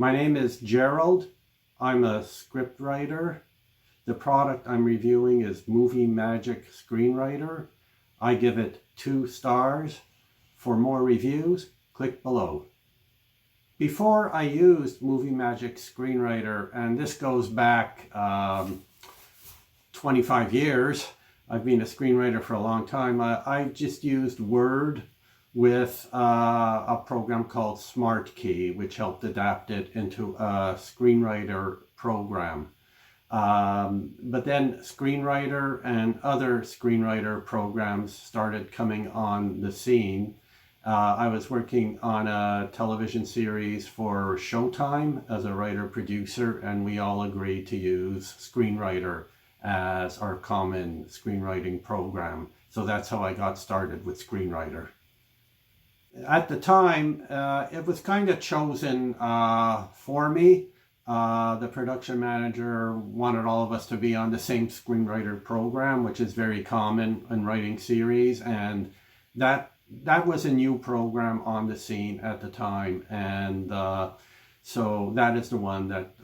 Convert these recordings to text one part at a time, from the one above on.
My name is Gerald. I'm a scriptwriter. The product I'm reviewing is Movie Magic Screenwriter. I give it 2 stars. For more reviews, click below. Before I used Movie Magic Screenwriter, and this goes back 25 years, I've been a screenwriter for a long time, I just used Word with a program called SmartKey, which helped adapt it into a screenwriter program. But then Screenwriter and other screenwriter programs started coming on the scene. I was working on a television series for Showtime as a writer-producer, and we all agreed to use Screenwriter as our common screenwriting program. So that's how I got started with Screenwriter. At the time, it was kind of chosen for me. The production manager wanted all of us to be on the same screenwriter program, which is very common in writing series, and that was a new program on the scene at the time, and so that is the one that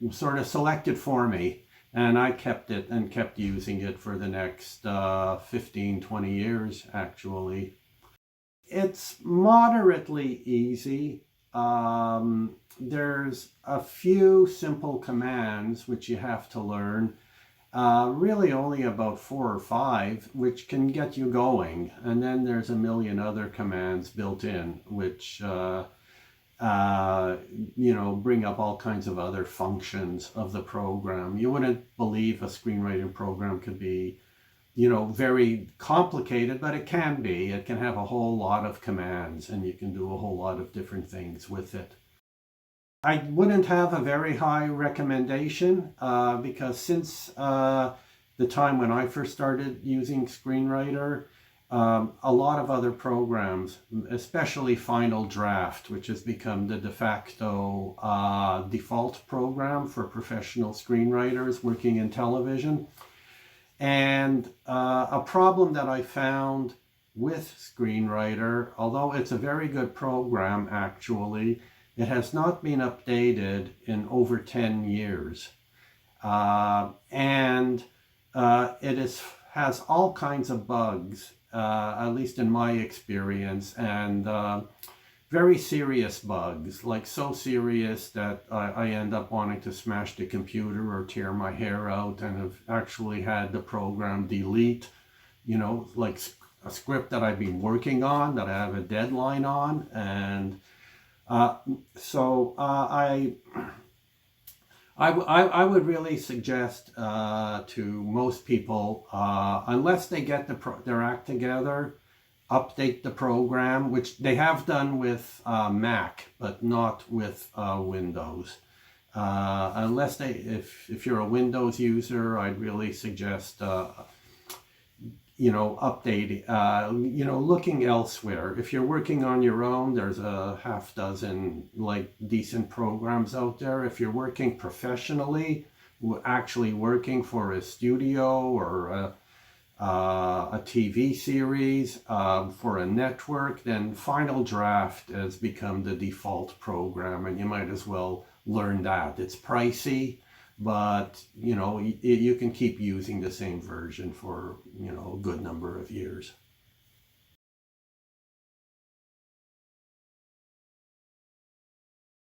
sort of selected for me, and I kept it and kept using it for the next 15-20 years actually. It's moderately easy. There's a few simple commands which you have to learn, really only about 4 or 5, which can get you going. And then there's a million other commands built in, which, bring up all kinds of other functions of the program. You wouldn't believe a screenwriting program could be, very complicated, but it can be. It can have a whole lot of commands, and you can do a whole lot of different things with it. I wouldn't have a very high recommendation because since the time when I first started using Screenwriter, a lot of other programs, especially Final Draft, which has become the de facto default program for professional screenwriters working in television. And a problem that I found with Screenwriter, although it's a very good program actually, it has not been updated in over 10 years. And it has all kinds of bugs, at least in my experience, and very serious bugs, like so serious that I end up wanting to smash the computer or tear my hair out, and have actually had the program delete, like a script that I've been working on, that I have a deadline on, and so I would really suggest to most people, unless they get their act together, update the program, which they have done with Mac, but not with Windows. Unless if you're a Windows user, I'd really suggest updating, looking elsewhere. If you're working on your own, there's a half dozen decent programs out there. If you're working professionally, actually working for a studio or a TV series for a network, then Final Draft has become the default program, and you might as well learn that. It's pricey, but you can keep using the same version for a good number of years.